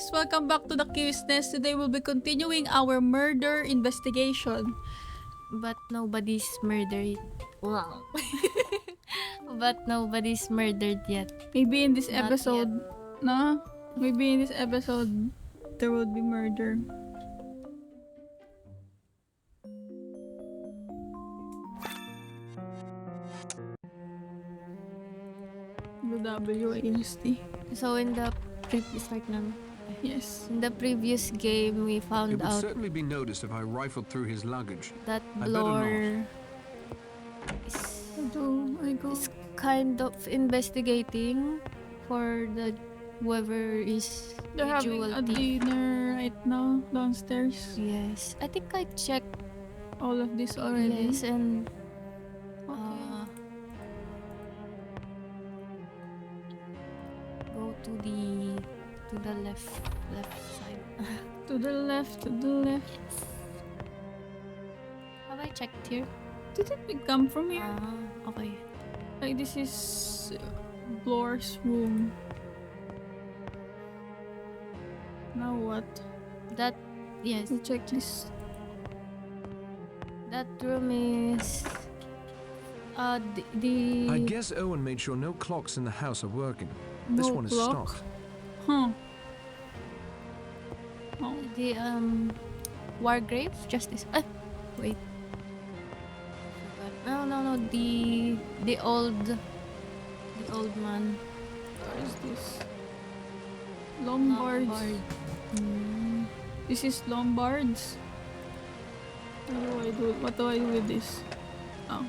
guys! Welcome back to the KiwisNest. Today we'll be continuing our murder investigation. But nobody's murdered. Wow. But nobody's murdered yet. Maybe in this Not episode, no? Maybe in this episode, there will be murder. WASD. So in the previous Yes. in the previous game, we It found would out certainly be noticed if I rifled through his luggage. that I better Blore How do I go? is kind of investigating for the whoever is They're the having jewel a thief. dinner right now downstairs. Yes, I think I checked. All of this already. Yes, and Okay. go to the left side. To the left, to the left. Yes. Have I checked here? Did it come from here? Okay. Like this is Blore's room. Now what? That yes, To check this. that room is the I guess Owen made sure no clocks in the house are working. This No one is clock? stopped. Huh. Oh. the Wargrave Justice. Wait. Forgot. No. The old man. What is this? Lombards. Lombard. Mm. This is Lombards. What do I do with this? Oh.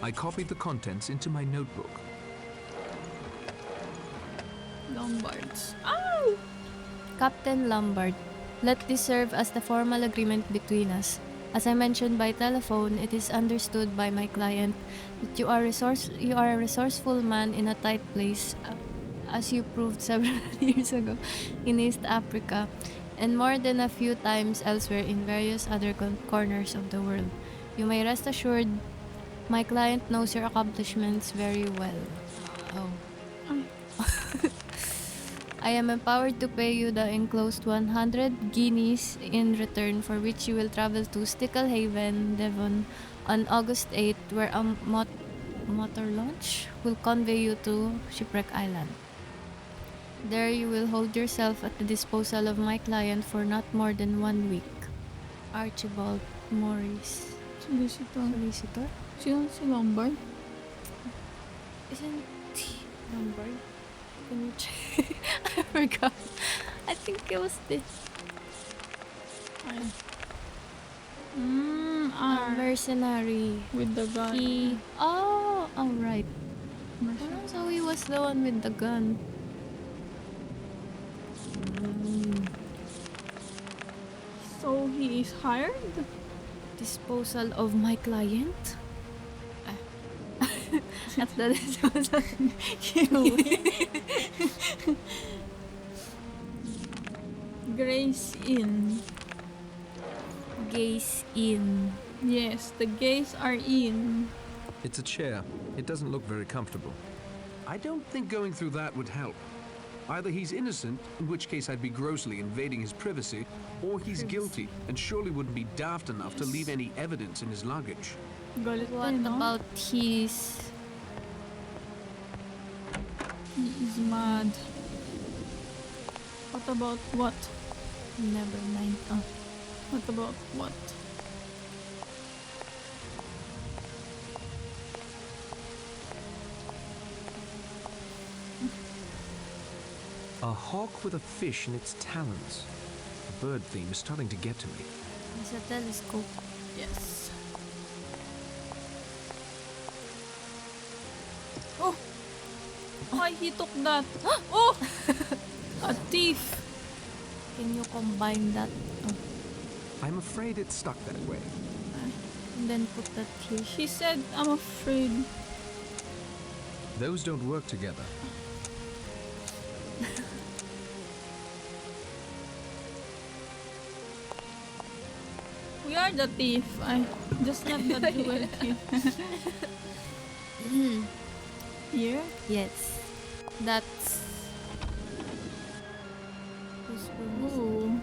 I copied the contents into my notebook. Lombards. Ow! Captain Lombard, let this serve as the formal agreement between us. As I mentioned by telephone, it is understood by my client that you are a resourceful man in a tight place, as you proved several years ago in East Africa, and more than a few times elsewhere in various other corners of the world. You may rest assured, my client knows your accomplishments very well. Oh. I am empowered to pay you the enclosed 100 guineas in return, for which you will travel to Sticklehaven, Devon, on August 8th, where a motor launch will convey you to Shipwreck Island. There you will hold yourself at the disposal of my client for not more than 1 week. Archibald Morris. Solicitor? Sino si Lombard? Isn't he Lombard? Can you check? I forgot. I think it was this. Mercenary. With the gun. Alright. So he was the one with the gun. So he is hired? Disposal of my client? At the disposal. Grace in. Gaze in. Yes, the gays are in. It's a chair. It doesn't look very comfortable. I don't think going through that would help. Either he's innocent, in which case I'd be grossly invading his privacy, or he's guilty and surely wouldn't be daft enough to leave any evidence in his luggage. Galit What tayo, no? about his... He is mad. What about what? Never mind. Oh. What about what? A hawk with a fish in its talons. The bird theme is starting to get to me. It's a telescope. Yes. Oh! Why he took that? Oh! A thief! Can you combine that? Oh. I'm afraid it's stuck that way. And then put that here. She said, I'm afraid. Those don't work together. We are the thief. I just not the jewel thief. Here? Yes. That's Ooh.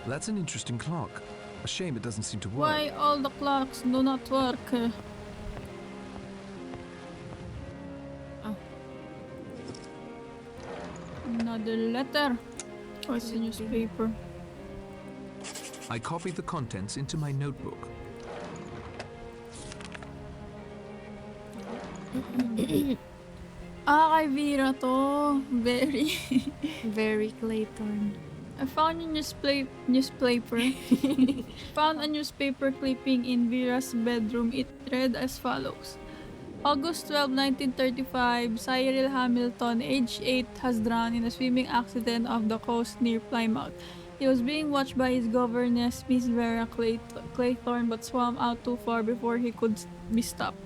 That's an interesting clock. A shame it doesn't seem to work. Why all the clocks do not work? Oh. Another letter. Oh, it's a newspaper. I copied the contents into my notebook. Kay Vera to. Very. Very Clayton. I found a newspaper. Found a newspaper clipping in Vera's bedroom. It read as follows. August 12, 1935, Cyril Hamilton, age 8, has drowned in a swimming accident off the coast near Plymouth. He was being watched by his governess, Miss Vera Claythorne, but swam out too far before he could be stopped.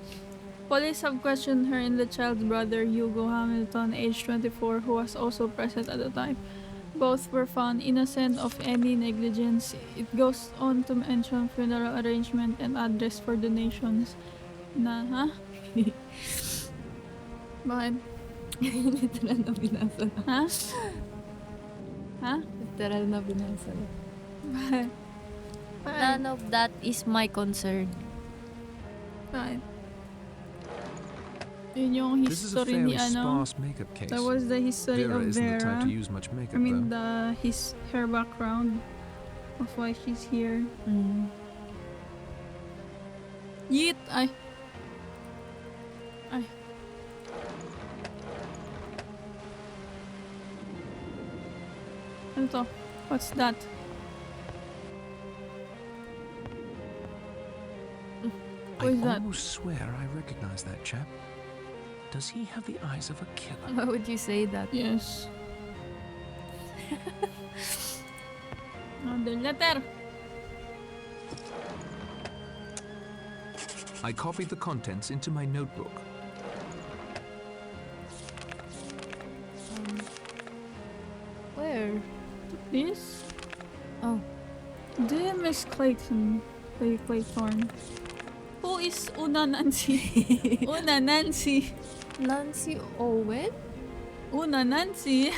Police have questioned her and the child's brother, Hugo Hamilton, age 24, who was also present at the time. Both were found innocent of any negligence. It goes on to mention funeral arrangement and address for donations. Ha? Bakit? Literal na binasa na. Ha? Ha? Literal na binasa na. Bakit? Bakit? None of that is my concern. Bakit? Yun yung This is a history ni fairly ano. sparse makeup case. That was the history Vera of isn't the type Vera. to use much makeup, I mean though. her background of why she's here. Yeet! Ay. Ay. Ano to? What's that? I Who is that? almost swear I recognize that chap. Does he have the eyes of a killer? Why would you say that? Yes. Another letter. I copied the contents into my notebook. Where? This? Oh. Dear Miss Clayton. Claythorne. Who is Una Nancy? Una Nancy. Nancy Owen? Una Nancy.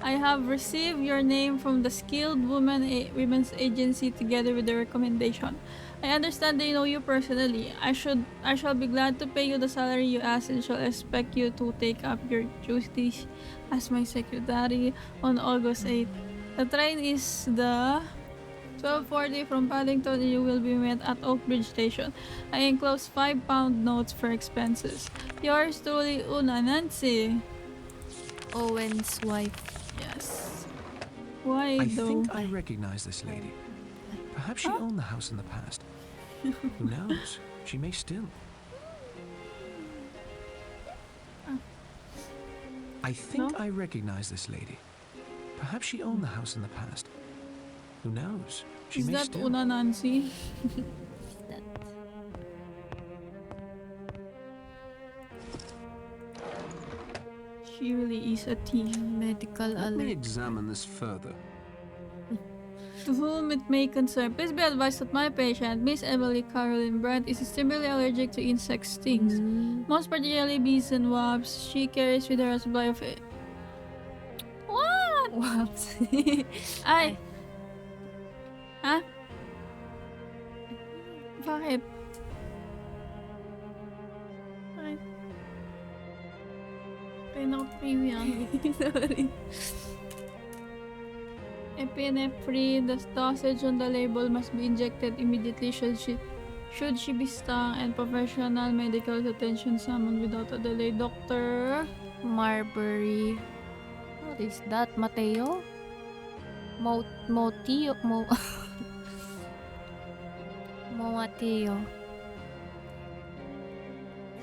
I have received your name from the Skilled Women's Agency together with the recommendation. I understand they know you personally. I shall be glad to pay you the salary you ask and shall expect you to take up your duties as my secretary on August 8th. The train is the 12:40 from Paddington and you will be met at Oak Bridge Station. I enclose 5-pound notes for expenses. Yours truly, Una Nancy. Owen's wife. Yes. Why I though? think I recognize this lady. Perhaps she owned the house in the past. Who knows? She may still. I think No? I recognize this lady. Perhaps she owned the house in the past. Who knows? She Is may that still. Una Nancy? That. She really is a thief. Medical Let me alert. examine this further. To whom it may concern, please be advised that my patient, Miss Emily Caroline Brandt, is extremely allergic to insect stings. Most particularly bees and wasps. She carries with her a supply of it. What? Wasps. Ay! Ha? Bakit? Bakit? Kaya naka-premium. Sorry. Epinephrine, the dosage on the label must be injected immediately should she be stung and professional medical attention summoned without a delay. Dr. Marbury. What is that? Mateo? Motio? Mateo.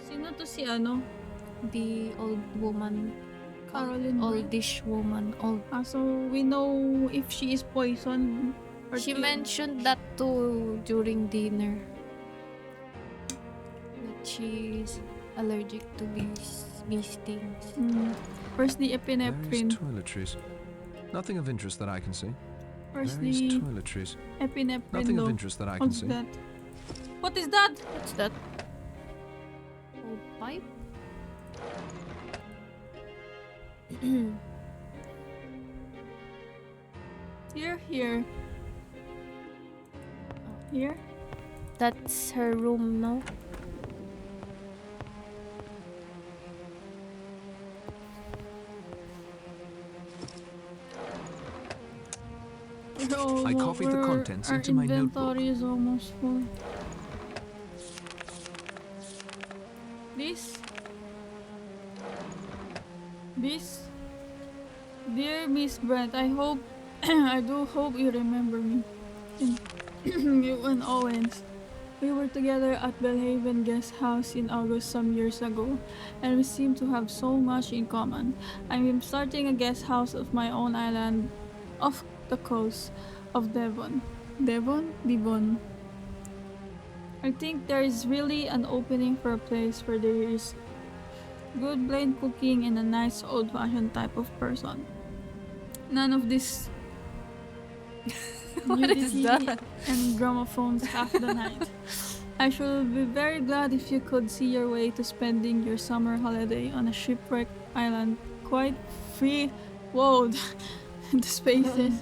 Sino to si ano? The old woman. Caroline Brandt? Oldish woman. Old. So we know if she is poisoned. Or She killed. mentioned that too during dinner. That she's allergic to bee stings. Where's the Various epinephrine? toiletries. Nothing of interest that I can see. Where's Various the toiletries. epinephrine Nothing of though? interest that I can What's see. that? What is that? What's that? Old pipe? Here. Here? That's her room, no? I copied the contents into my notebook. Our inventory is almost full. This? Dear Miss Brent, I do hope you remember me. You and Owens. We were together at Belhaven Guest House in August some years ago, and we seem to have so much in common. I'm starting a guest house of my own island off the coast of Devon. Devon? I think there is really an opening for a place where there is good plain cooking and a nice old-fashioned type of person. None of this What is nudity that? and gramophones half the night. I should be very glad if you could see your way to spending your summer holiday on a shipwrecked island quite free. Whoa, the spaces.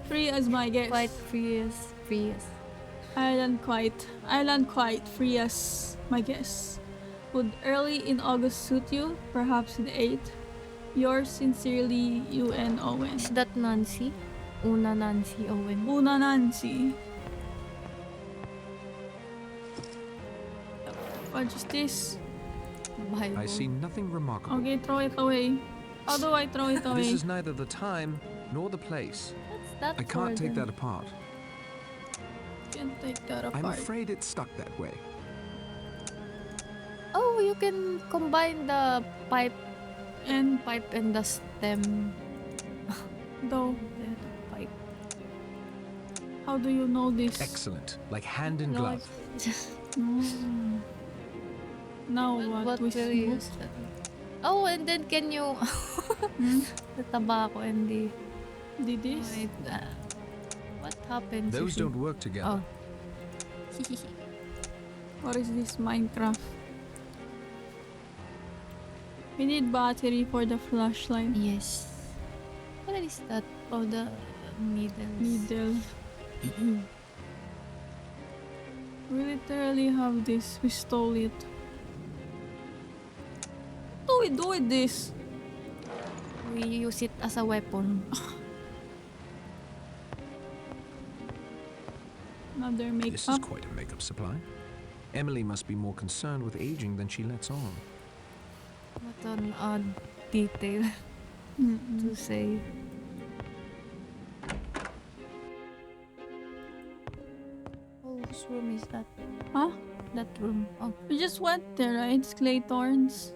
Free as my guess. Quite free as. Island quite free as my guess. Would early in August suit you? Perhaps the 8th? Yours sincerely, UN Owen. Is that Nancy? Una Nancy Owen. Una Nancy. What is this? Bible. I see nothing remarkable. Okay, throw it away. How do I throw it away? This is neither the time nor the place. What's that I can't for take then? that apart. Can't take that apart. I'm afraid it's stuck that way. Oh, you can combine the pipe And and the stem. though, The pipe. how do you know this? Excellent, like hand in No, glove. Mm. Now what? We will you smoke? use that? Oh, and then can you Hmm? the tobacco and the Did this? wait, what happens? Those if you- don't work together. Oh. What is this Minecraft? We need battery for the flashlight. Yes. What is that? Oh, the needles. Needle. We literally have this. We stole it. What do we do with this? We use it as a weapon. Another This is makeup. quite a makeup supply. Emily must be more concerned with aging than she lets on. What an odd detail to say. Oh, whose room is that? Huh? That room. Oh, We just went there, right? It's Claythorns.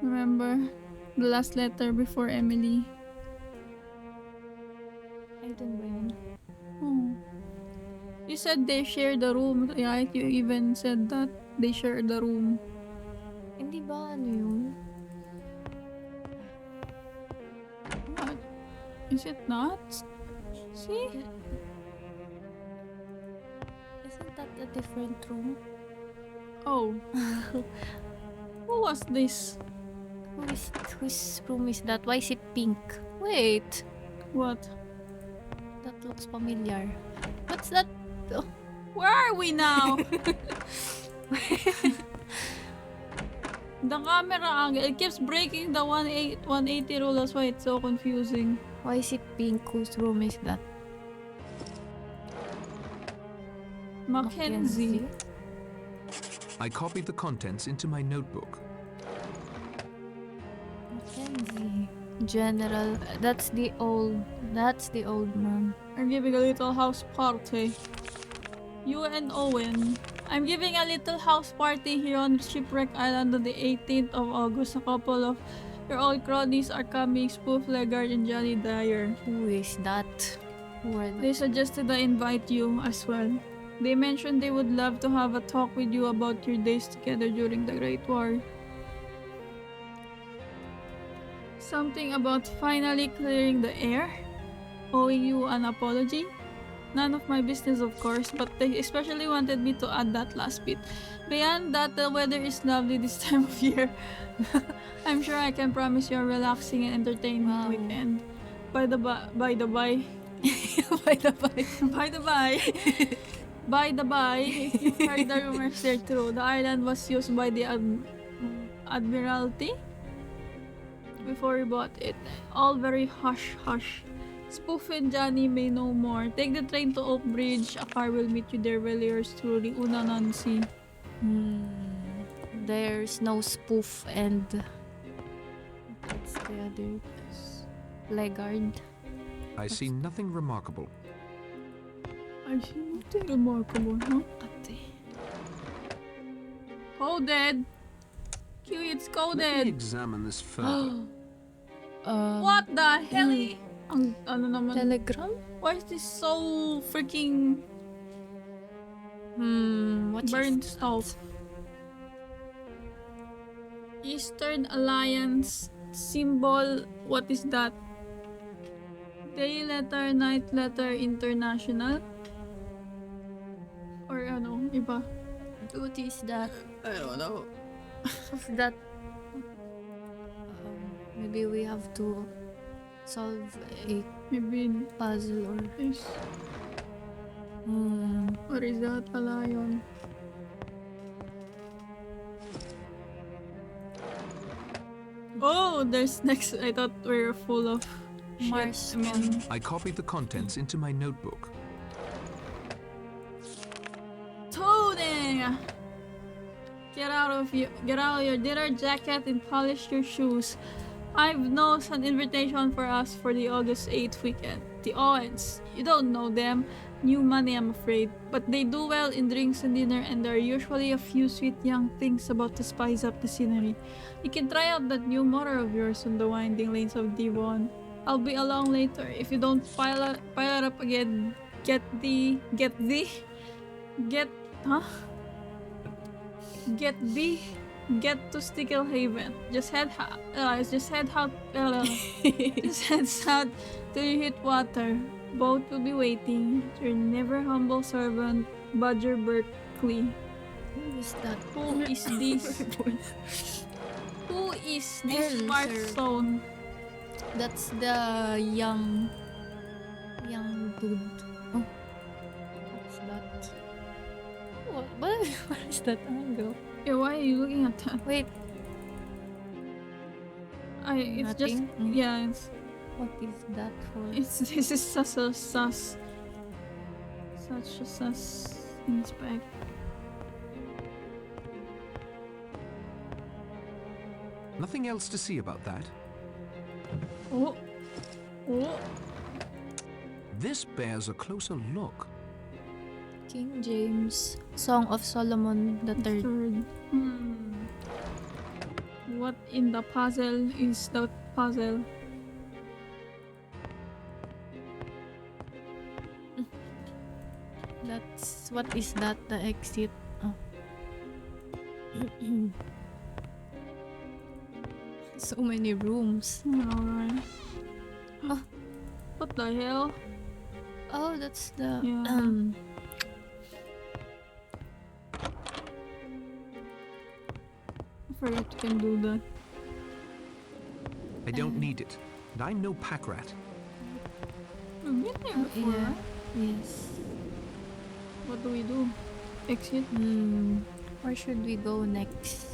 Remember? The last letter before Emily. I don't know. Oh. You said they share the room, right? You even said that they share the room. Hindi ba ano yun? What? Is it not? See? Isn't that a different room? Oh. Who was this? Whose room is that? Why is it pink? Wait, What? that looks familiar. What's that? Oh, Where are we now? The camera angle, it keeps breaking the 180 rule. That's why it's so confusing. why is it pink? Whose room is that? Mackenzie. I copied the contents into my notebook. Mackenzie. General. That's the old man. I'm giving a little house party. You and Owen. I'm giving a little house party here on Shipwreck Island on the 18th of August. A couple of your old cronies are coming, Spoof, Legard, and Johnny Dyer. Who is that? Who are They suggested I invite you as well. They mentioned they would love to have a talk with you about your days together during the Great War. Something about finally clearing the air, owing you an apology. None of my business, of course, but they especially wanted me to add that last bit. Beyond that, the weather is lovely this time of year. I'm sure I can promise you a relaxing and entertaining Wow. weekend. By the by. By the by. By the by. By the by, if you heard the rumors, they're true. The island was used by the Admiralty before we bought it. All very hush-hush. Spoof and Johnny may know more. Take the train to Oak Bridge. A car will meet you there. Well, yours truly, Una Nancy. There's no spoof and what's the other laggard. I see nothing remarkable. I see nothing remarkable, huh? Coded! Kiwi, it's Let me coded! examine this further. What the hell? Ang ano naman? Telegram? Why is this so freaking What burnt is stuff? Eastern Alliance symbol. What is that? Day letter, night letter, international? Or ano, iba? What is that? I don't know. What's that? Maybe we have to solve a Maybe puzzle or is, or is that a lion? Oh, there's next. I thought we were full of shit. Mars. I mean, I copied the contents into my notebook. toading! Get out of your dinner jacket and polish your shoes. I've noticed an invitation for us for the August 8th weekend. The Owens. You don't know them. New money, I'm afraid. But they do well in drinks and dinner, and there are usually a few sweet young things about to spice up the scenery. You can try out that new motor of yours on the winding lanes of Devon. I'll be along later. If you don't pile it up again, get to Stickle Haven. Just head south till you hit water. Boat will be waiting. Your never humble servant, Badger Berkeley. Who is that? Who is this? Who is this Sir. smartphone? That's the young dude. Oh, what's that? What is that angle? Yeah, why are you looking at that? Wait, It's just Nothing? yeah. what is that for? This is such a sus inspect. Nothing else to see about that. Oh. This bears a closer look. King James, Song of Solomon the Third. Third. What in the puzzle is the puzzle? That's what is that? The exit. Oh. So many rooms. Alright. Oh. What the hell? Oh, that's the Yeah. I forgot you can do that. I don't need it, and I'm no pack rat. We've been there before. Yeah. Right? Yes. What do we do? Exit? Where should we go next?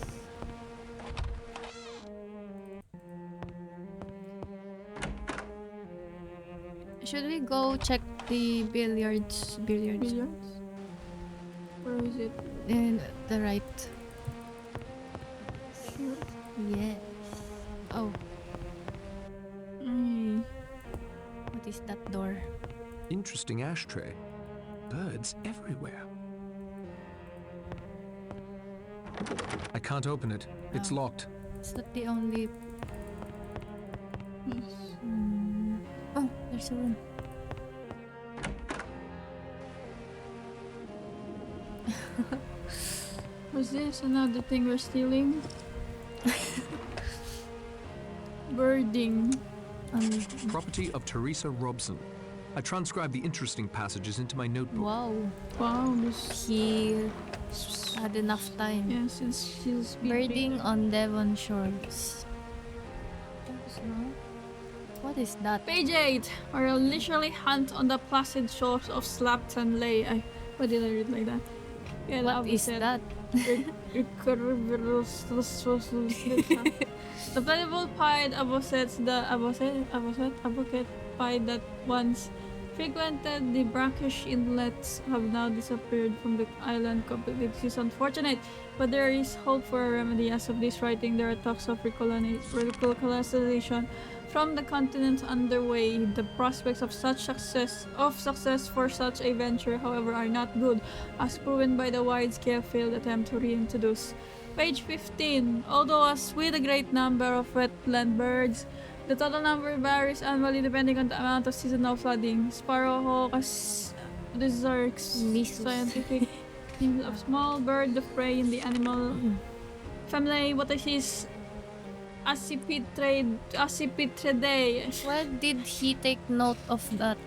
Should we go check the billiards? Billiards? Where is it? In the right. Here? Yes. Oh, Ay. what is that door? Interesting ashtray. Birds everywhere. I can't open it. It's Oh. locked. Is that the only... Yes. Oh, there's a room. Was this another thing we're stealing? Birding. Property of Teresa Robson. I transcribed the interesting passages into my notebook. Wow. Wow, this. He had enough time. Yeah, since she's Birding on Devon shores. What is that? Page 8. Or a leisurely hunt on the placid shores of Slapton Lay. Why did I read like that? Yeah, What is that? The plentiful pied avocets, avocet pied that once frequented the brackish inlets have now disappeared from the island completely. This is unfortunate, but there is hope for a remedy. As of this writing, there are talks of recolonization from the continent underway. The prospects of success for such a venture, however, are not good, as proven by the wide-scale failed attempt to reintroduce. Page 15. Although as with a great number of wetland birds, the total number varies annually depending on the amount of seasonal flooding. Sparrowhawk, these are scientific names of small bird of prey in the animal family. What is Accipitridae. Why did he take note of that?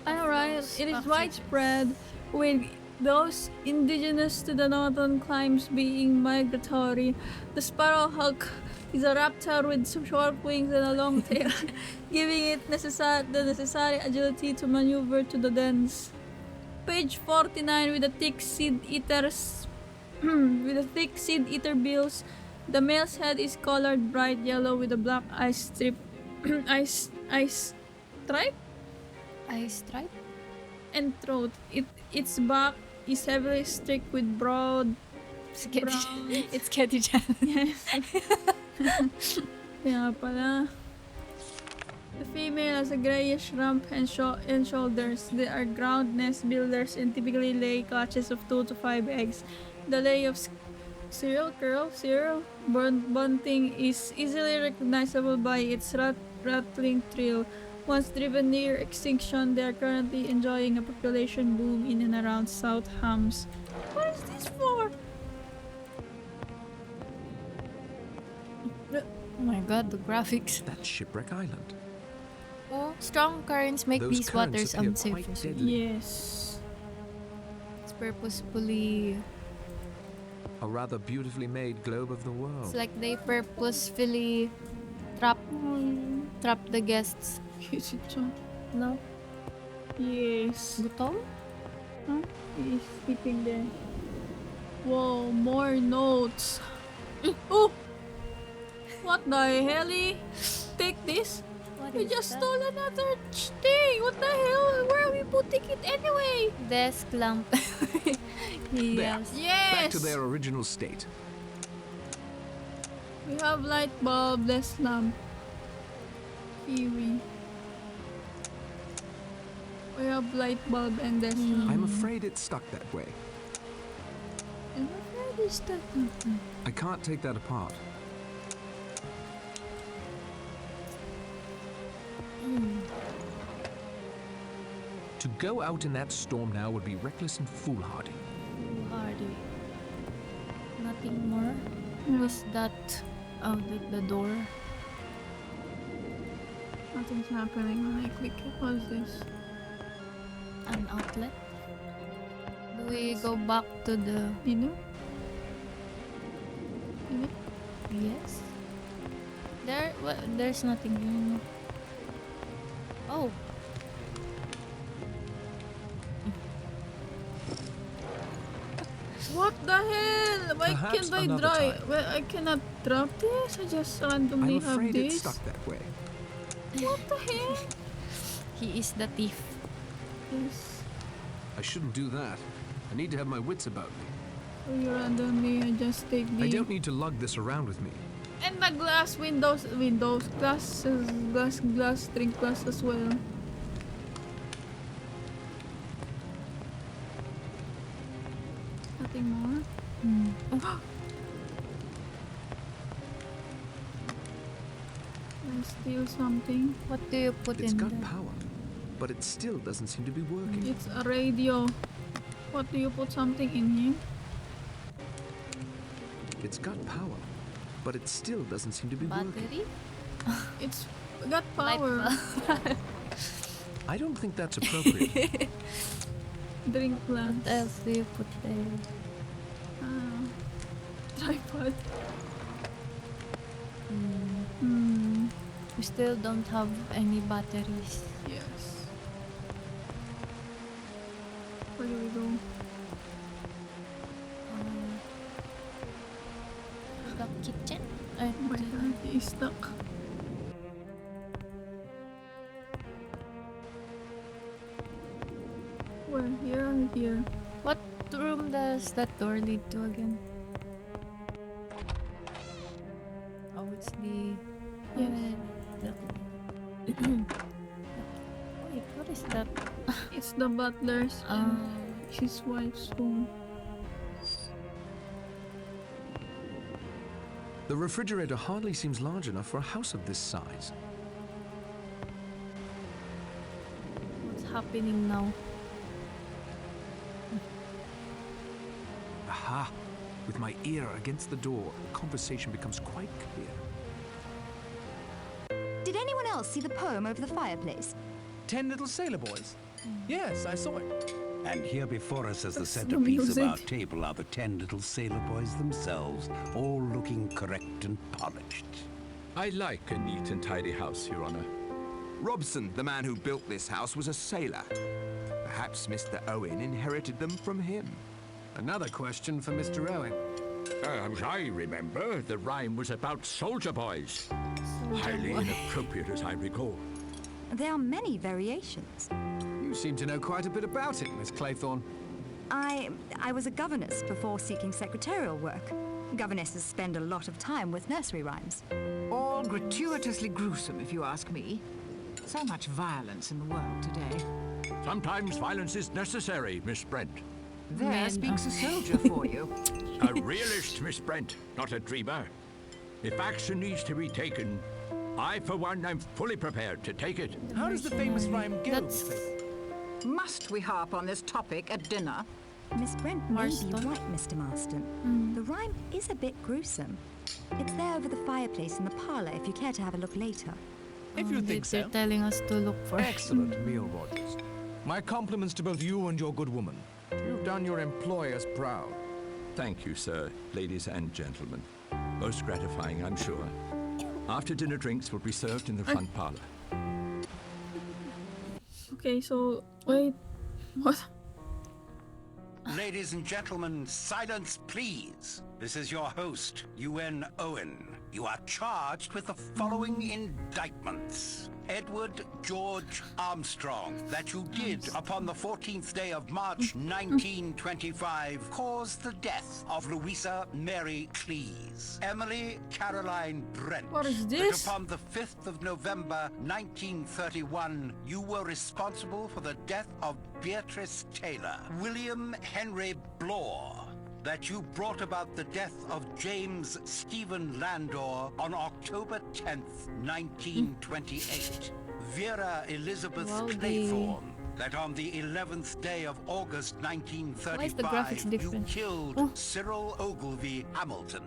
Alright, it is widespread, with those indigenous to the northern climes being migratory. The sparrowhawk is a raptor with some short wings and a long tail, giving it the necessary agility to maneuver to the dens. Page 49 with the thick seed eaters with the thick seed eater bills. The male's head is colored bright yellow with a black eye stripe and throat. Its back is heavily streaked with broad brown. It's Ketty-chan. Yes. Kaya pala. The female has a grayish rump and shoulders. They are ground nest builders and typically lay clutches of 2 to 5 eggs. The lay of cereal bunting is easily recognizable by its rattling trill. Once driven near extinction, they are currently enjoying a population boom in and around South Hams. What is this for? Oh my god, the graphics. That's Shipwreck Island. Oh, strong currents make Those these currents waters appear unsafe quite for swimming. deadly. Yes. It's purposefully... A rather beautifully made globe of the world. It's like they purposefully trap the guests. Is it so? No? Yes. Gutom? Huh? He is sleeping there. Whoa, more notes. Oh! What the hell? Take this? What We is just that? stole another thing. What the hell? Where are we putting it anyway? Desk lamp. Yes. Yes! Back to their original state. We have light bulb, less lamp. Kiwi. We have light bulb and less lamp. I'm afraid it's stuck that way. And where is that? I can't take that apart. To go out in that storm now would be reckless and foolhardy. Hardy. Nothing more? Yeah. Is that... Oh, the door. Nothing's happening when I click it. What is this? An outlet? Do we go back to the... You know? Yes? There's nothing here, no? Oh! What the hell? Why Perhaps can't I another drive? time. Well, I cannot drop this. I just randomly I'm have afraid it's this. stuck that way. What the hell? He is the thief. Yes. I shouldn't do that. I need to have my wits about me. So you randomly just take the... I don't need to lug this around with me. And the glass windows, glass, drink glass as well. Nothing more? Oh, I steal something. what do you put It's in got there? power, but it still doesn't seem to be working. It's a radio. What do you put something in here? It's got power, but it still doesn't seem to be working. Battery? It's got Light power. bulb. I don't think that's appropriate. Drink What glass. else do you put there? Tripod. Hmm. Hmm. We still don't have any batteries. Yes. Where do we go? The kitchen? Oh my god, he is stuck. Where? Here or here? What room does that door lead to again? Oh, it's the... Yes. Wait, what is that? It's the butler's and his wife's room. The refrigerator hardly seems large enough for a house of this size. What's happening now? Aha! With my ear against the door, the conversation becomes quite clear. Did anyone else see the poem over the fireplace? 10 Little Sailor Boys. Yes, I saw it. And here before us as the That's the centerpiece of our music. table are the 10 little sailor boys themselves, all looking correct and polished. I like a neat and tidy house, Your Honor. Robson, the man who built this house, was a sailor. Perhaps Mr. Owen inherited them from him. Another question for Mr. Owen. As I remember, the rhyme was about soldier boys. Highly inappropriate, as I recall. There are many variations. You seem to know quite a bit about it, Miss Claythorne. I was a governess before seeking secretarial work. Governesses spend a lot of time with nursery rhymes. All gratuitously gruesome, if you ask me. So much violence in the world today. Sometimes violence is necessary, Miss Brent. There Man. speaks a soldier for you. A realist, Miss Brent, not a dreamer. If action needs to be taken, I, for one, am fully prepared to take it. How does the famous rhyme go? That's Must we harp on this topic at dinner? Miss Brent may be Marston. right, Mr. Marston. The rhyme is a bit gruesome. It's there over the fireplace in the parlor if you care to have a look later. If you think they're so. telling us to look for. Excellent meal, Rogers. My compliments to both you and your good woman. You've done your employers proud. Thank you, sir, ladies and gentlemen. Most gratifying, I'm sure. After dinner, drinks will be served in the front parlor. Okay, so wait. What? Ladies and gentlemen, silence please. This is your host, UN Owen. You are charged with the following indictments. Edward George Armstrong, that you did upon the 14th day of March 1925 cause the death of Louisa Mary Cleese. Emily Caroline Brent. What is that this? upon the 5th of November 1931, you were responsible for the death of Beatrice Taylor. William Henry Blore, that you brought about the death of James Stephen Landor on October 10th, 1928. Vera Elizabeth Wow, Claythorne, that on the 11th day of August Why is the 1935, graphics you different? killed Oh. Cyril Ogilvy Hamilton.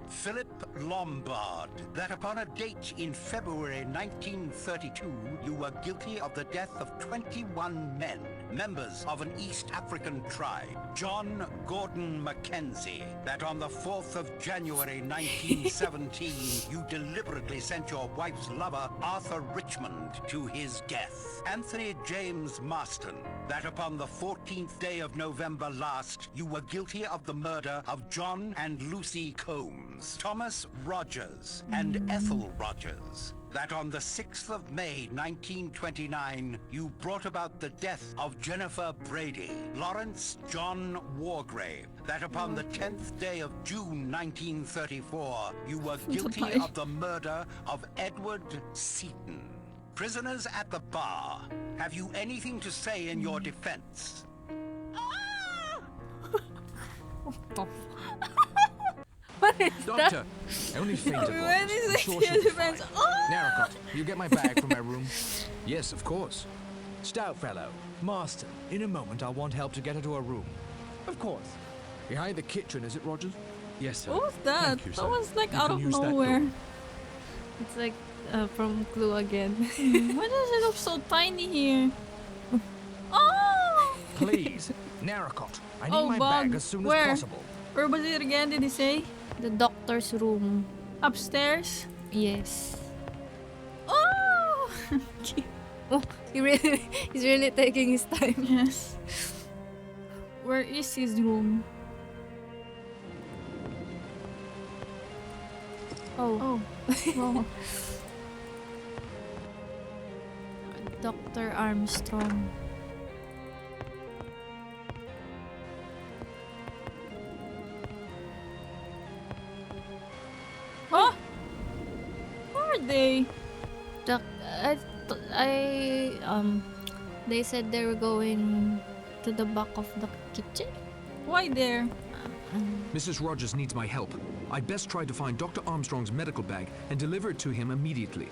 Philip Lombard, that upon a date in February 1932, you were guilty of the death of 21 men, members of an East African tribe. John Gordon Mackenzie, that on the 4th of January 1917, you deliberately sent your wife's lover, Arthur Richmond, to his death. Anthony James Marston, that upon the 14th day of November last, you were guilty of the murder of John and Lucy Combs. Thomas Rogers and Ethel Rogers, that on the 6th of May 1929, you brought about the death of Jennifer Brady. Lawrence John Wargrave, that upon the 10th day of June 1934, you were guilty of the murder of Edward Seaton. Prisoners at the bar, have you anything to say in your defense? What is Doctor, I only fainted When once. is I'm it sure your she'll be defense? fine. Oh! Narracott, you get my bag from my room. Yes, of course. Stout fellow, Marston, in a moment I'll want help to get her to her room. Of course. Behind the kitchen, is it, Rogers? Yes, sir. What was that? Thank you, That sir. was like You out can of use that nowhere. door. It's like from Clue again. Why does it look so tiny here? Oh! Please, Narracott, I need Oh, my Bug. bag as soon Where? as possible. Where was it again? Did he say? The doctor's room. Upstairs? Yes. Oh! Oh, he's really taking his time. Yes. Where is his room? Oh, Wow. Dr. Armstrong. Huh? Where are they? Doc, they said they were going to the back of the kitchen. Why there? Mrs. Rogers needs my help. I'd best try to find Dr. Armstrong's medical bag and deliver it to him immediately.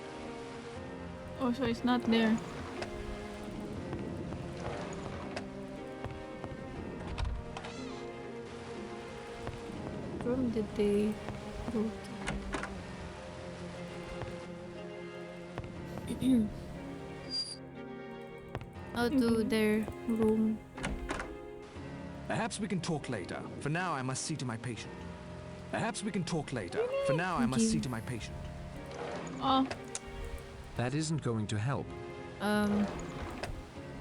Oh, so it's not there. What room did they go to? Oh, to their room. Perhaps we can talk later. For now, I must see to my patient. Perhaps we can talk later. For now, I must see to my patient. Oh. That isn't going to help. Oh.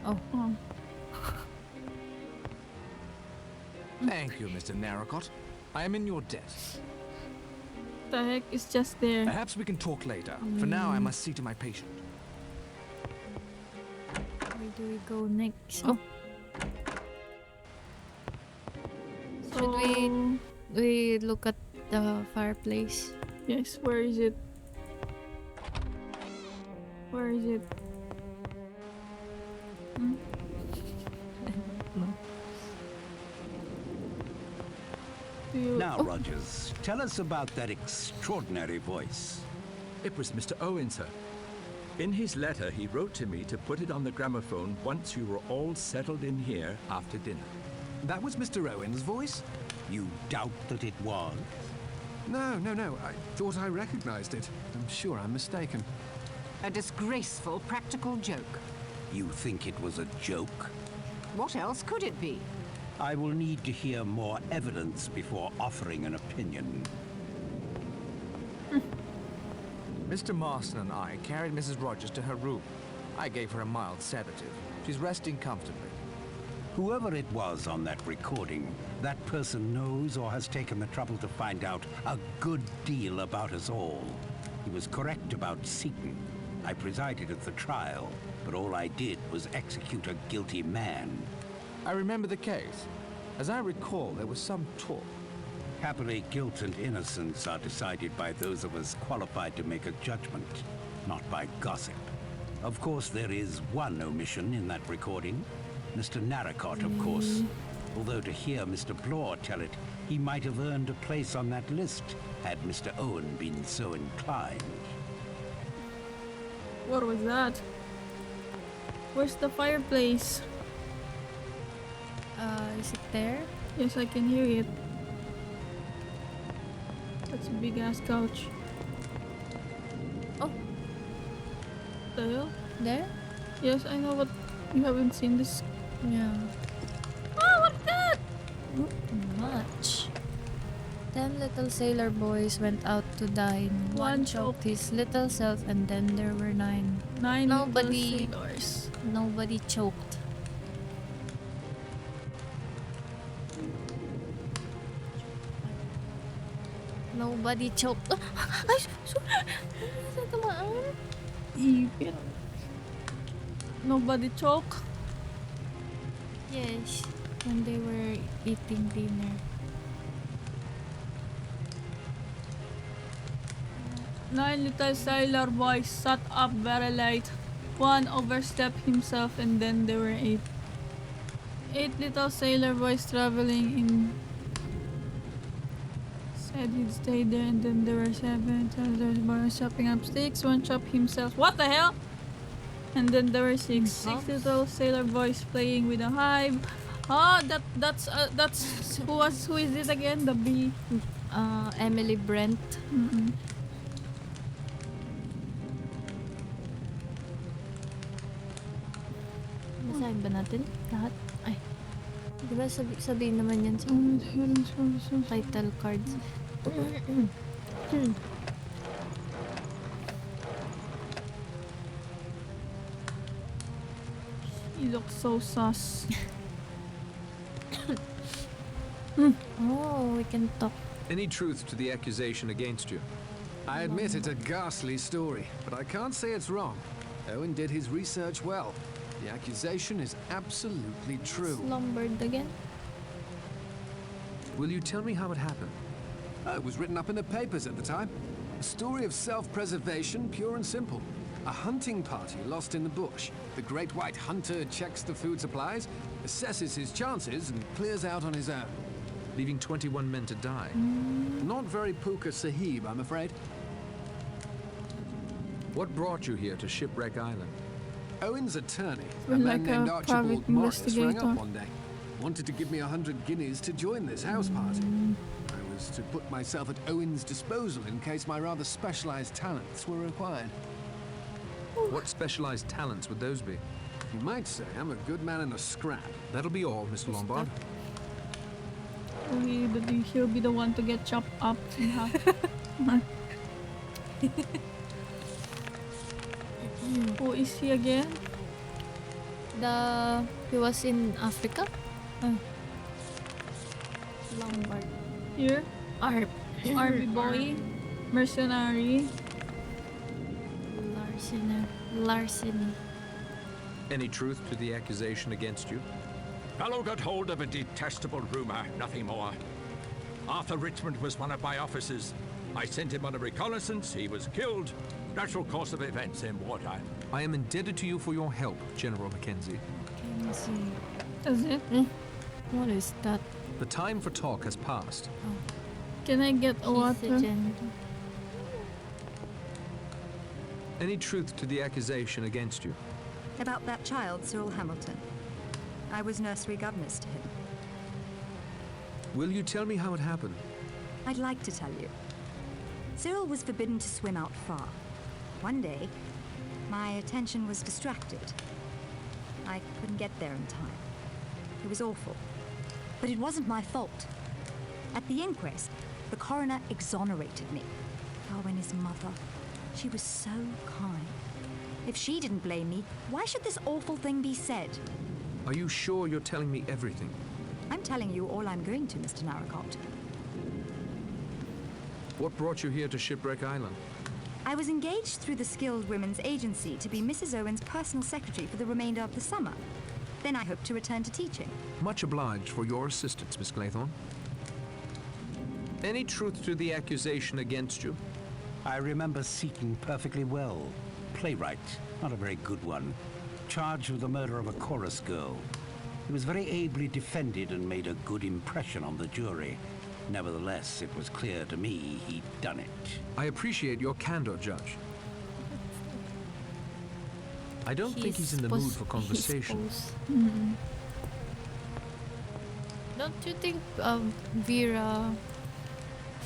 Oh. Thank you, Mr. Narracott. I am in your debt. The heck is just there. Perhaps we can talk later. For now, I must see to my patient. Where do we go next? Oh. Should we look at the fireplace? Yes, where is it? Where is it? Hmm? No. Do you... Now, Rogers, tell us about that extraordinary voice. It was Mr. Owen, sir. In his letter, he wrote to me to put it on the gramophone once you were all settled in here after dinner. That was Mr. Owen's voice? You doubt that it was? No. I thought I recognized it. I'm sure I'm mistaken. A disgraceful practical joke. You think it was a joke? What else could it be? I will need to hear more evidence before offering an opinion. Mr. Marston and I carried Mrs. Rogers to her room. I gave her a mild sedative. She's resting comfortably. Whoever it was on that recording, that person knows or has taken the trouble to find out a good deal about us all. He was correct about Seton. I presided at the trial, but all I did was execute a guilty man. I remember the case. As I recall, there was some talk. Happily, guilt and innocence are decided by those of us qualified to make a judgment, not by gossip. Of course, there is one omission in that recording. Mr. Narracott, of course. Although to hear Mr. Blore tell it, he might have earned a place on that list had Mr. Owen been so inclined. What was that? Where's the fireplace? Is it there? Yes, I can hear it. That's a big ass couch. Oh. The hell? There? Yes, I know, but you haven't seen this. Yeah. Oh, what's that? Not much. 10 little sailor boys went out to dine. One choked his little self, and then there were 9. 9 Nobody- little sailors. Nobody choked. Nobody choked. Ay, sorry. Natamaan. Ipit. Nobody choke. Yes, when they were eating dinner. Nine little sailor boys sat up very late. One overslept himself, and then there were 8. 8 little sailor boys traveling in. Said he'd stay there, and then there were 7 sailor boys chopping up sticks. One chopped himself. What the hell? And then there were 6 little sailor boys playing with a hive. Ah, that's who is it again? The bee. Emily Brent. Mm-mm. Basahin ba natin lahat? Ay. Di ba sabihin naman yan sa title cards? He looks so sus. Oh, we can talk. Any truth to the accusation against you? I admit it's a ghastly story, but I can't say it's wrong. Owen did his research well. The accusation is absolutely true. Lombard again. Will you tell me how it happened? It was written up in the papers at the time. A story of self-preservation, pure and simple. A hunting party lost in the bush. The great white hunter checks the food supplies, assesses his chances, and clears out on his own. Leaving 21 men to die. Not very Puka Sahib, I'm afraid. What brought you here to Shipwreck Island? Owen's attorney, a Well, man like named a Archibald private Morris, rang investigator. up one day. Wanted to give me 100 guineas to join this house party. I was to put myself at Owen's disposal in case my rather specialized talents were required. What specialized talents would those be? You might say I'm a good man in a scrap. That'll be all, Mr. Lombard. He'll be the one to get chopped up in half. Who is he again? He was in Africa. Lombard. Here? Army boy? Mercenary? Larceny. Any truth to the accusation against you? Fellow got hold of a detestable rumor, nothing more. Arthur Richmond was one of my officers. I sent him on a reconnaissance, he was killed. Natural course of events in wartime. I am indebted to you for your help, General Mackenzie. Is it? What is that? The time for talk has passed. Can I get a water? Any truth to the accusation against you? About that child, Cyril Hamilton. I was nursery governess to him. Will you tell me how it happened? I'd like to tell you. Cyril was forbidden to swim out far. One day, my attention was distracted. I couldn't get there in time. It was awful. But it wasn't my fault. At the inquest, the coroner exonerated me. Oh, and his mother. She was so kind. If she didn't blame me, why should this awful thing be said? Are you sure you're telling me everything? I'm telling you all I'm going to, Mr. Narracott. What brought you here to Shipwreck Island? I was engaged through the Skilled Women's Agency to be Mrs. Owen's personal secretary for the remainder of the summer. Then I hope to return to teaching. Much obliged for your assistance, Miss Claythorne. Any truth to the accusation against you? I remember Seaton perfectly well. Playwright, not a very good one. Charged with the murder of a chorus girl. He was very ably defended and made a good impression on the jury. Nevertheless, it was clear to me he'd done it. I appreciate your candor, Judge. I don't think he's in the mood for conversation. Don't you think Vera,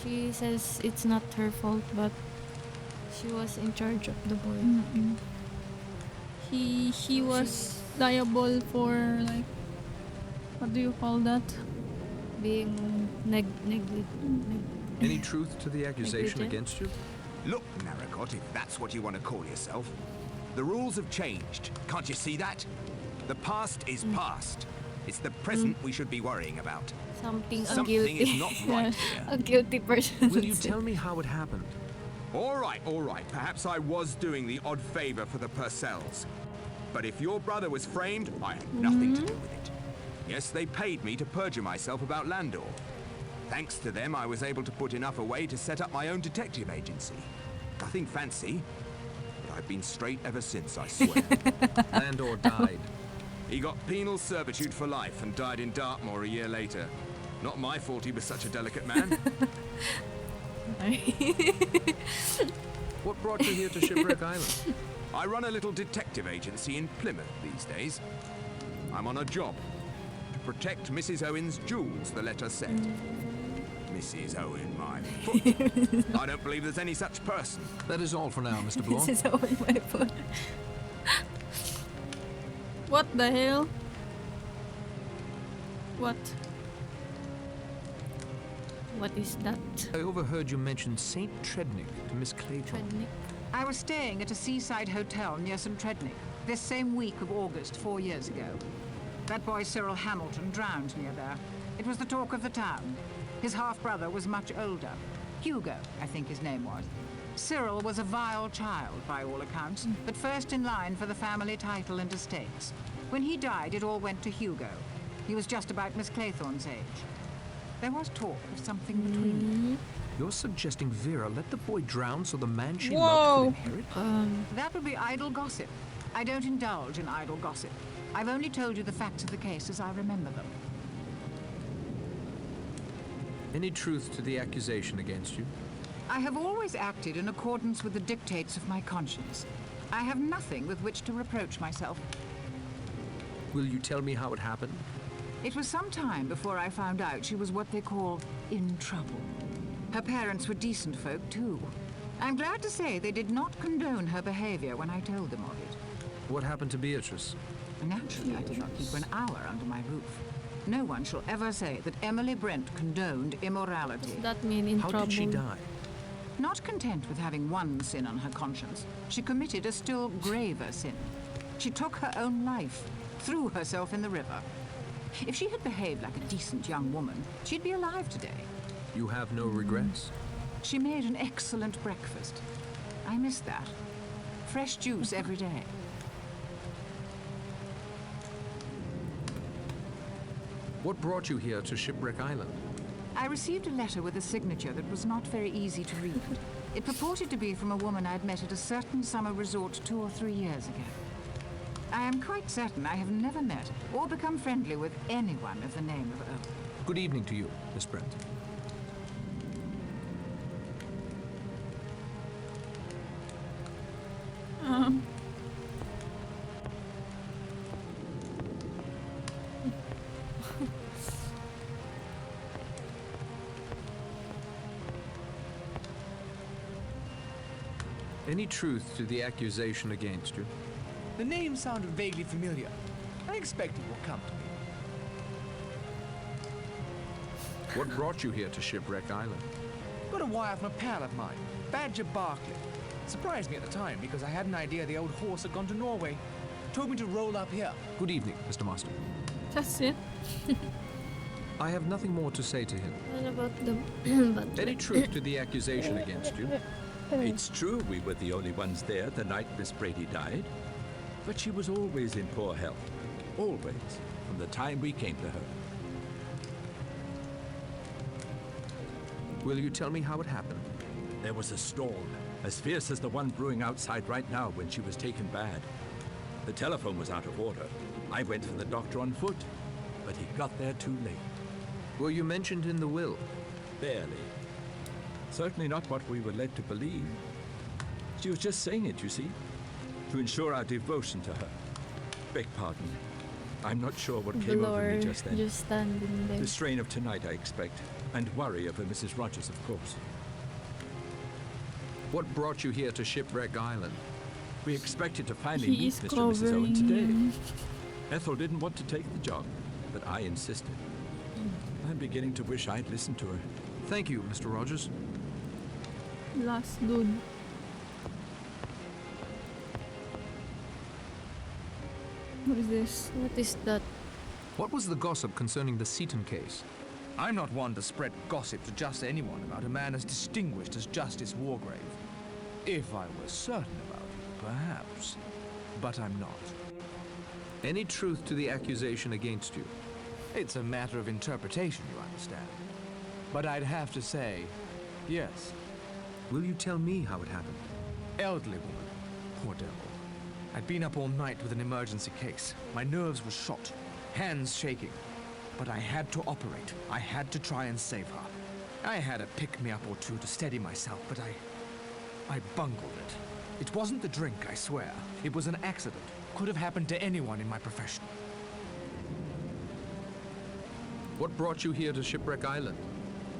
she says it's not her fault, but she was in charge of the boy. He was liable for, like, what do you call that? Being negligent. Any truth to the accusation Negligent? against you? Look, Narracott, if that's what you want to call yourself. The rules have changed. Can't you see that? The past is past. It's the present we should be worrying about. Something Something guilty. is not right here. A guilty person. Will you tell me how it happened? All right. Perhaps I was doing the odd favor for the Purcells. But if your brother was framed, I had nothing to do with it. Yes, they paid me to perjure myself about Landor. Thanks to them, I was able to put enough away to set up my own detective agency. Nothing fancy, but I've been straight ever since, I swear. Landor died. He got penal servitude for life and died in Dartmoor a year later. Not my fault he was such a delicate man. What brought you here to Shipwreck Island? I run a little detective agency in Plymouth these days. I'm on a job to protect Mrs. Owen's jewels, the letter said. Mrs. Owen, my foot. I don't believe there's any such person. That is all for now, Mr. Blore. This is all my fault. What the hell? What? What is that? I overheard you mention St. Trednick to Miss Claythorne. Trednick. I was staying at a seaside hotel near St. Trednick. This same week of August, 4 years ago. That boy Cyril Hamilton drowned near there. It was the talk of the town. His half-brother was much older. Hugo, I think his name was. Cyril was a vile child, by all accounts, but first in line for the family title and estates. When he died, it all went to Hugo. He was just about Miss Claythorne's age. There was talk of something between them. You're suggesting Vera let the boy drown so the man she Whoa. loved could inherit? That would be idle gossip. I don't indulge in idle gossip. I've only told you the facts of the case as I remember them. Any truth to the accusation against you? I have always acted in accordance with the dictates of my conscience. I have nothing with which to reproach myself. Will you tell me how it happened? It was some time before I found out she was what they call in trouble. Her parents were decent folk, too. I'm glad to say they did not condone her behavior when I told them of it. What happened to Beatrice? Naturally, I did not keep her an hour under my roof. No one shall ever say that Emily Brent condoned immorality. Does that mean in How trouble? did she die? Not content with having one sin on her conscience, she committed a still graver sin. She took her own life, threw herself in the river. If she had behaved like a decent young woman, she'd be alive today. You have no regrets? She made an excellent breakfast. I miss that. Fresh juice every day. What brought you here to Shipwreck Island? I received a letter with a signature that was not very easy to read. It purported to be from a woman I'd met at a certain summer resort 2 or 3 years ago. I am quite certain I have never met or become friendly with anyone of the name of O. Good evening to you, Miss Brent. Any truth to the accusation against you? The name sounded vaguely familiar. I expect it will come to me. What brought you here to Shipwreck Island? Got a wire from a pal of mine, Badger Barkley. Surprised me at the time because I had an idea the old horse had gone to Norway. Told me to roll up here. Good evening, Mr. Marston. That's it. I have nothing more to say to him. What about the butler? Any truth to the accusation against you? It's true we were the only ones there the night Miss Brady died. But she was always in poor health. Always. From the time we came to her. Will you tell me how it happened? There was a storm, as fierce as the one brewing outside right now when she was taken bad. The telephone was out of order. I went for the doctor on foot, but he got there too late. Were you mentioned in the will? Barely. Certainly not what we were led to believe. She was just saying it, you see, to ensure our devotion to her. Beg pardon. I'm not sure what came over Blur me just then. just standing there. The strain of tonight, I expect, and worry over Mrs. Rogers, of course. What brought you here to Shipwreck Island? We expected to finally He meet is Mr. and Mrs. Owen today. covering. Ethel didn't want to take the job, but I insisted. I'm beginning to wish I'd listened to her. Thank you, Mr. Rogers. Last dude. What is this? What is that? What was the gossip concerning the Seaton case? I'm not one to spread gossip to just anyone about a man as distinguished as Justice Wargrave. If I were certain about it, perhaps. But I'm not. Any truth to the accusation against you? It's a matter of interpretation, you understand. But I'd have to say, yes. Will you tell me how it happened? Elderly woman. Poor devil. I'd been up all night with an emergency case. My nerves were shot, hands shaking. But I had to operate. I had to try and save her. I had a pick-me-up or two to steady myself, but I bungled it. It wasn't the drink, I swear. It was an accident. Could have happened to anyone in my profession. What brought you here to Shipwreck Island?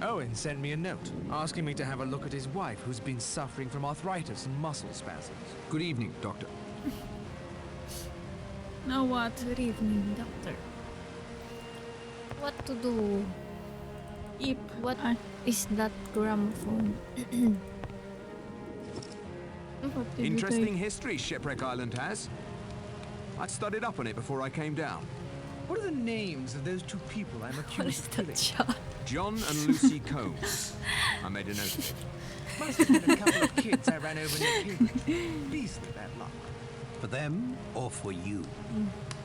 Owen sent me a note, asking me to have a look at his wife, who's been suffering from arthritis and muscle spasms. Good evening, Doctor. Now what? Good evening, doctor. What to do? Eep. What Ah, is that gramophone? what did you Interesting take? history Shipwreck Island has. I'd studied up on it before I came down. What are the names of those two people I'm What accused is of that killing? shot? John and Lucy Combs. I made a note of it. Must have been a couple of kids I ran over in the puberty. Beastly bad luck. For them or for you?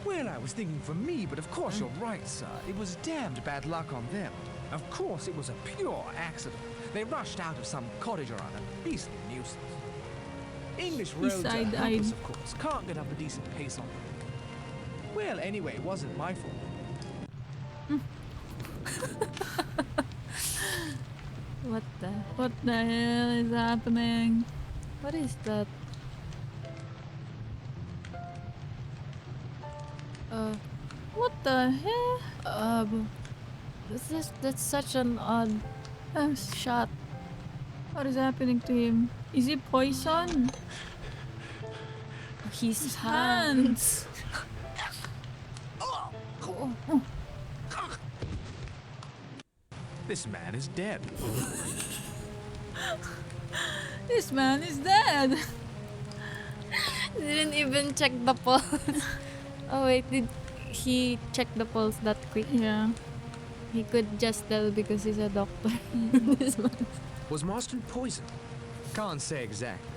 Well, I was thinking for me, but of course you're right, sir. It was damned bad luck on them. Of course, it was a pure accident. They rushed out of some cottage or other. Beastly nuisance. English roads are side-eyed. hopeless, of course. Can't get up a decent pace on them. Well, anyway, it wasn't my fault. What the? What the hell is happening? What is that? What the hell? That's such an odd shot. What is happening to him? Is he poisoned? His hand. Hands! This man is dead. This man is dead! Didn't even check the pulse. Oh wait, did he check the pulse that quick? Yeah. He could just tell because he's a doctor. This man. Was Marston poisoned? Can't say exactly.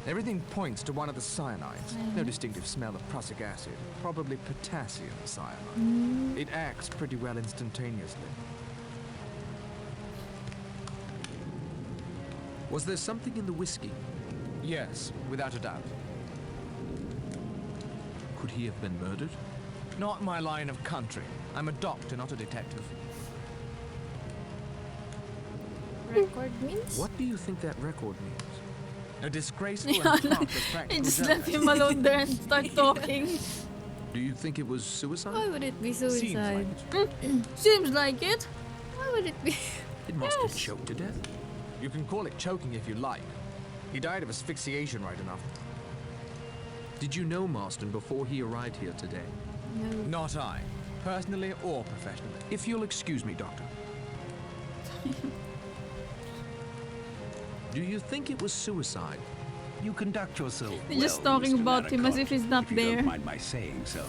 Everything points to one of the cyanides. No distinctive smell of prussic acid. Probably potassium cyanide. It acts pretty well instantaneously. Was there something in the whiskey? Yes, without a doubt. Could he have been murdered? Not my line of country. I'm a doctor, not a detective. Record means? What do you think that record means? A disgraceful Yeah, and thankless practical Just left joke. him alone there and start talking. Do you think it was suicide? Why would it be Seems suicide? like it. Seems like it. Why would it be? It must have choked to death. You can call it choking if you like. He died of asphyxiation right enough. Did you know Marston before he arrived here today? No. Not I. Personally or professionally. If you'll excuse me, Doctor. Do you think it was suicide? You conduct yourself They're just well, talking Mr. about him as Narracott, if he's not if you there. don't mind my saying so.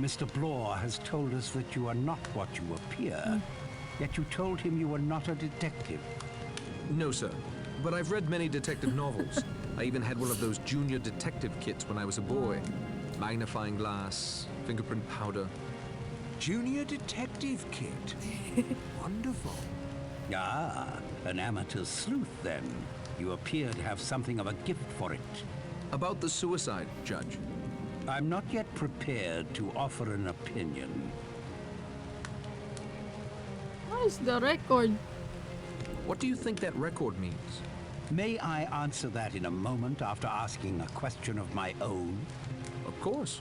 Mr. Blore has told us that you are not what you appear. Yet you told him you were not a detective. No, sir. But I've read many detective novels. I even had one of those junior detective kits when I was a boy. Magnifying glass, fingerprint powder. Junior detective kit. Wonderful. Ah, an amateur sleuth then. You appear to have something of a gift for it. About the suicide, Judge. I'm not yet prepared to offer an opinion. What is the record? What do you think that record means? May I answer that in a moment after asking a question of my own? Of course.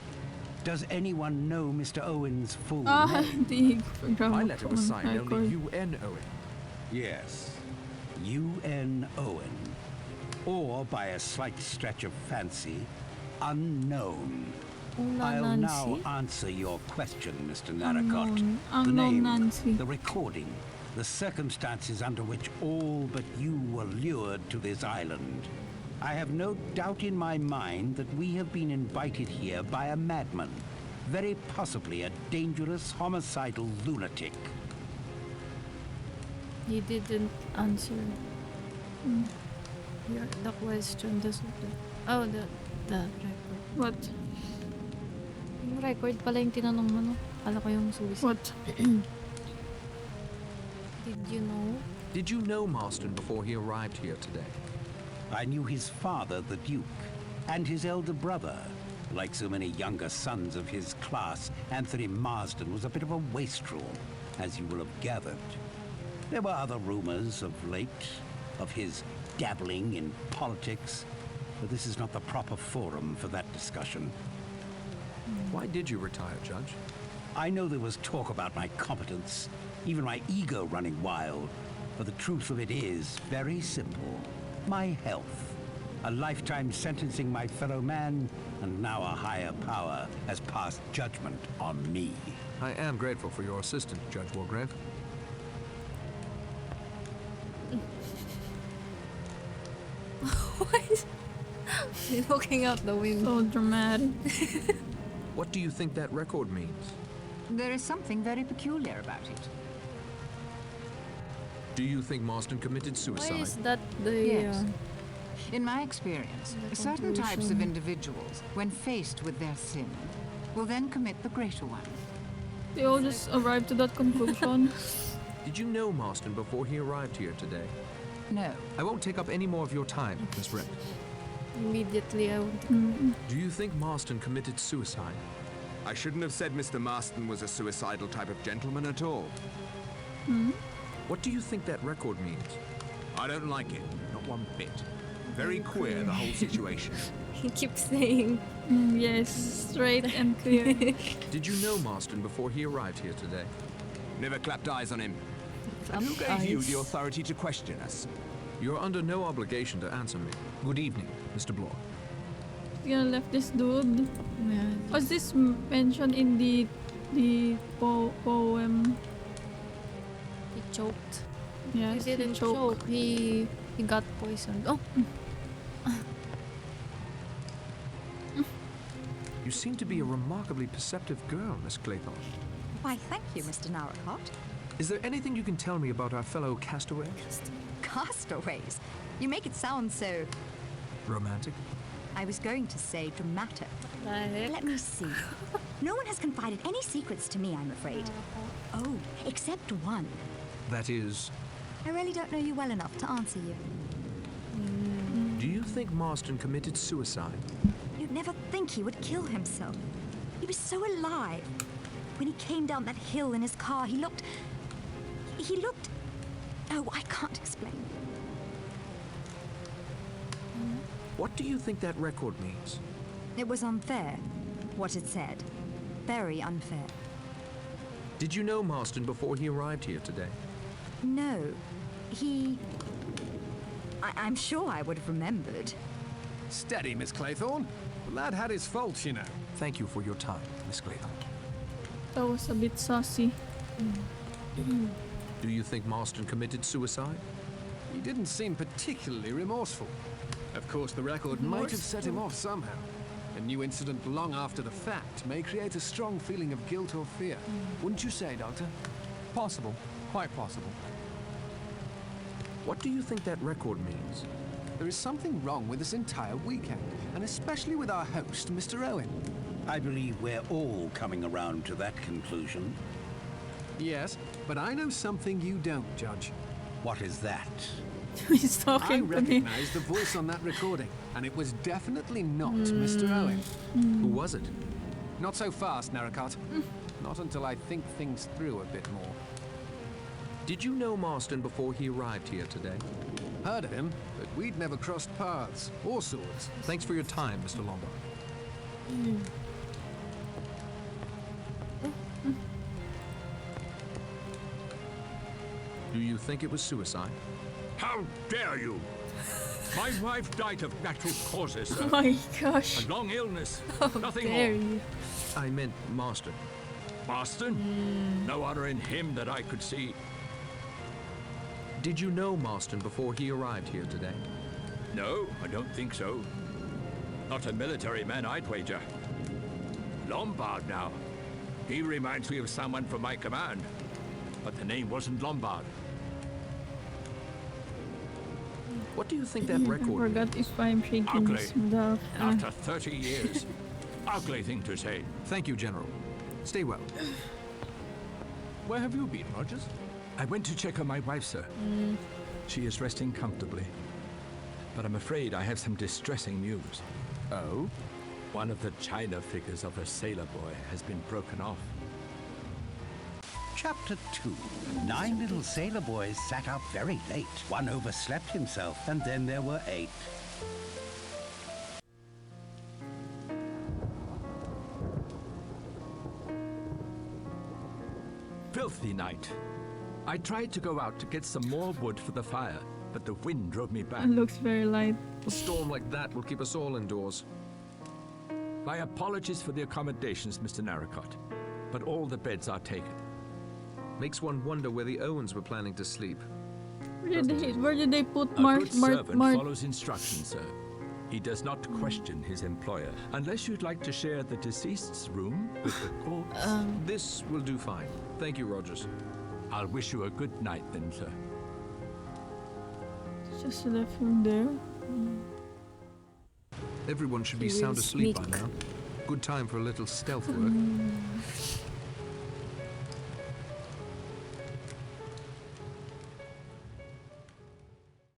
Does anyone know Mr. Owen's full Ah, name? the My letter was signed record. only U.N. Owen. Yes. U.N. Owen. Or, by a slight stretch of fancy, unknown. I'll now Nancy? answer your question, Mr. Narracott. The Unknown name, Nancy. the recording, the circumstances under which all but you were lured to this island. I have no doubt in my mind that we have been invited here by a madman, very possibly a dangerous homicidal lunatic. He didn't answer the question. Oh, the record. What? Yung record pala yung tinanong mo, no? Kala ko yung suicide. What? Did you know? Did you know Marston before he arrived here today? I knew his father, the Duke, and his elder brother. Like so many younger sons of his class, Anthony Marsden was a bit of a wastrel, as you will have gathered. There were other rumors of late, of his dabbling in politics, but this is not the proper forum for that discussion. Why did you retire, Judge? I know there was talk about my competence, even my ego running wild, but the truth of it is very simple. My health. A lifetime sentencing my fellow man, and now a higher power has passed judgment on me. I am grateful for your assistance, Judge Wargrave. Why is he looking out the window? So dramatic. What do you think that record means? There is something very peculiar about it. Do you think Marston committed Why suicide? is that the... Yes. In my experience, The certain types of conclusion. individuals, when faced with their sin, will then commit the greater one. They all just arrived to that conclusion. Did you know Marston before he arrived here today? No. I won't take up any more of your time, Miss Rin. Immediately I want to... Do you think Marston committed suicide? I shouldn't have said Mr. Marston was a suicidal type of gentleman at all. What do you think that record means? I don't like it, not one bit. Very queer, the whole situation. He keeps saying... Yes, straight and clear. Did you know Marston before he arrived here today? Never clapped eyes on him. And who gave you the authority to question us? You're under no obligation to answer me. Good evening, Mr. Bloor. You gonna left this dude. Yeah. Was this mentioned in the poem? He choked. Yes, He didn't choke. He got poisoned. Oh, You seem to be a remarkably perceptive girl, Miss Claythorne. Why, thank you, Mr. Narracott. Is there anything you can tell me about our fellow castaways? Castaways? You make it sound so... Romantic? I was going to say dramatic. the heck? Let me see. No one has confided any secrets to me, I'm afraid. Oh, except one. That is, I really don't know you well enough to answer you. do you think Marston committed suicide? You'd never think he would kill himself. He was so alive. When he came down that hill in his car, he looked... Oh, I can't explain. What do you think that record means? It was unfair, what it said. Very unfair. Did you know Marston before he arrived here today? No, he... I'm sure I would have remembered. Steady, Miss Claythorne. The lad had his faults, you know. Thank you for your time, Miss Claythorne. That was a bit saucy. Do you think Marston committed suicide? He didn't seem particularly remorseful. Of course, the record might have set him off somehow. A new incident long after the fact may create a strong feeling of guilt or fear. Wouldn't you say, Doctor? Possible. Quite possible. What do you think that record means? There is something wrong with this entire weekend, and especially with our host, Mr. Owen. I believe we're all coming around to that conclusion. Yes, but I know something you don't, Judge. What is that? He's I talking to me. recognize the voice on that recording, and it was definitely not Mr. Owen. Who was it? Not so fast, Narracott. Not until I think things through a bit more. Did you know Marston before he arrived here today? Heard of him, but we'd never crossed paths or swords. Thanks for your time, Mr. Lombard. Do you think it was suicide? How dare you? My wife died of natural causes, Oh sir. my gosh. A long illness. Nothing Dare more. you. I meant Marston. Marston? No honor in him that I could see. Did you know Marston before he arrived here today? No, I don't think so. Not a military man, I'd wager. Lombard now. He reminds me of someone from my command. But the name wasn't Lombard. What do you think that I record forgot means? if I'm shaking Ugly. this without... After 30 years. Ugly thing to say. Thank you, General. Stay well. Where have you been, Rogers? I went to check on my wife, sir. She is resting comfortably. But I'm afraid I have some distressing news. Oh? One of the china figures of a sailor boy has been broken off. Chapter 2. 9 little sailor boys sat up very late. One overslept himself, and then there were 8. Filthy night. I tried to go out to get some more wood for the fire, but the wind drove me back. It looks very light. A storm like that will keep us all indoors. My apologies for the accommodations, Mr. Narracott, but all the beds are taken. Makes one wonder where the Owens were planning to sleep. Where did they put A good servant Mark? follows instructions, sir. He does not question his employer, unless you'd like to share the deceased's room with the corpse. This will do fine. Thank you, Rogers. I'll wish you a good night then, sir. Just left him there. Everyone should be He will sound asleep by sneak. now. Good time for a little stealth work.